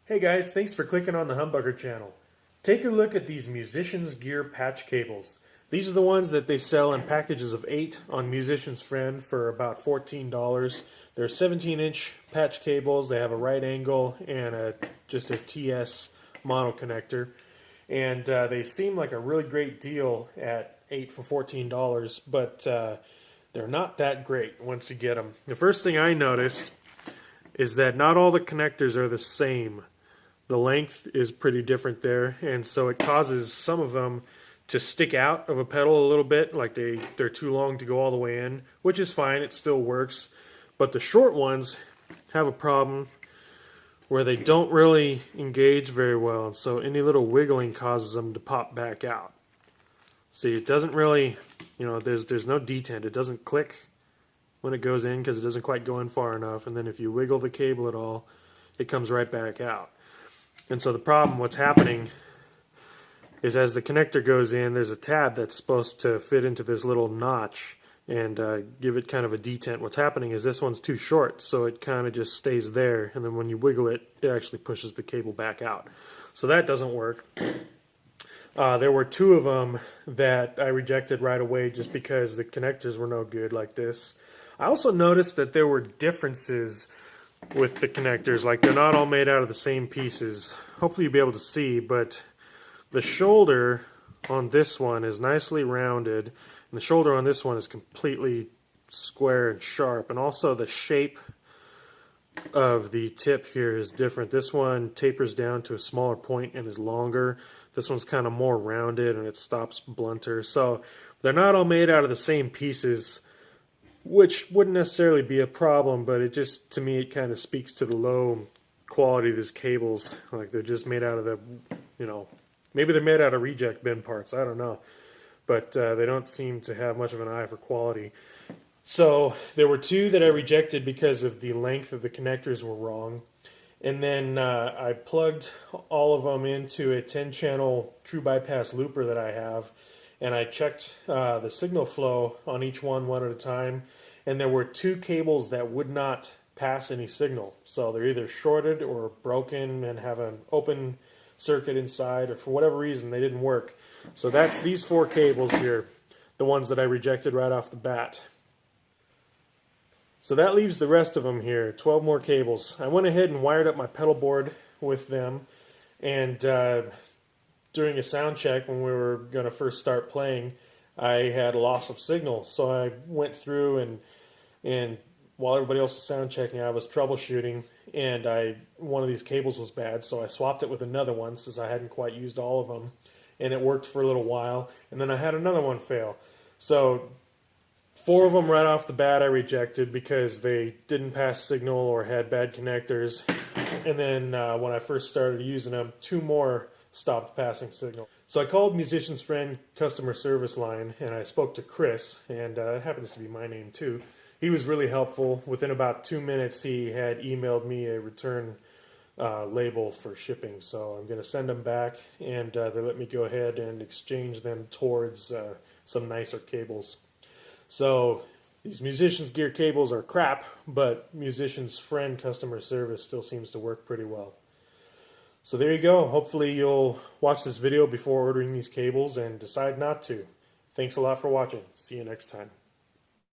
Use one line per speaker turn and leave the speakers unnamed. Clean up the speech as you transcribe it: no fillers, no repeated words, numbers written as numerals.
Hey guys, thanks for clicking on the Humbucker channel. Take a look at these Musician's Gear patch cables. These are the ones that they sell in packages of 8 on Musician's Friend for about $14. They're 17-inch patch cables. They have a right angle and just a TS mono connector. And they seem like a really great deal at 8 for $14, but they're not that great once you get them. The first thing I noticed is that not all the connectors are the same. The length is pretty different there, and so it causes some of them to stick out of a pedal a little bit, like they're too long to go all the way in, which is fine, it still works. But the short ones have a problem where they don't really engage very well, and so any little wiggling causes them to pop back out. See, it doesn't really, there's no detent. It doesn't click when it goes in because it doesn't quite go in far enough, and then if you wiggle the cable at all, it comes right back out. And so the problem, what's happening is as the connector goes in, there's a tab that's supposed to fit into this little notch and give it kind of a detent. What's happening is this one's too short, so it kind of just stays there, and then when you wiggle it, it actually pushes the cable back out. So that doesn't work. There were 2 of them that I rejected right away just because the connectors were no good like this. I also noticed that there were differences with the connectors, like they're not all made out of the same pieces. Hopefully you'll be able to see, but the shoulder on this one is nicely rounded, and the shoulder on this one is completely square and sharp, and also the shape of the tip here is different. This one tapers down to a smaller point and is longer. This one's kind of more rounded and it stops blunter. So they're not all made out of the same pieces, which wouldn't necessarily be a problem, but it just, to me, it kind of speaks to the low quality of these cables. Like they're just made out of the, maybe they're made out of reject bin parts, I don't know. But they don't seem to have much of an eye for quality. So there were 2 that I rejected because of the length of the connectors were wrong. And then I plugged all of them into a 10-channel true bypass looper that I have. And I checked the signal flow on each one at a time, and there were 2 cables that would not pass any signal. So they're either shorted or broken and have an open circuit inside, or for whatever reason they didn't work. So that's these 4 cables here, the ones that I rejected right off the bat. So that leaves the rest of them here, 12 more cables. I went ahead and wired up my pedal board with them, and during a sound check when we were going to first start playing, I had a loss of signal. So I went through and while everybody else was sound checking, I was troubleshooting, and one of these cables was bad, so I swapped it with another one since I hadn't quite used all of them, and it worked for a little while, and then I had another one fail. So 4 of them right off the bat I rejected because they didn't pass signal or had bad connectors, and then when I first started using them, 2 more stopped passing signal. So I called Musician's Friend customer service line, and I spoke to Chris, and it happens to be my name too. He was really helpful. Within about 2 minutes he had emailed me a return label for shipping, so I'm going to send them back, and they let me go ahead and exchange them towards some nicer cables. So these Musician's Gear cables are crap, but Musician's Friend customer service still seems to work pretty well. So there you go. Hopefully you'll watch this video before ordering these cables and decide not to. Thanks a lot for watching. See you next time.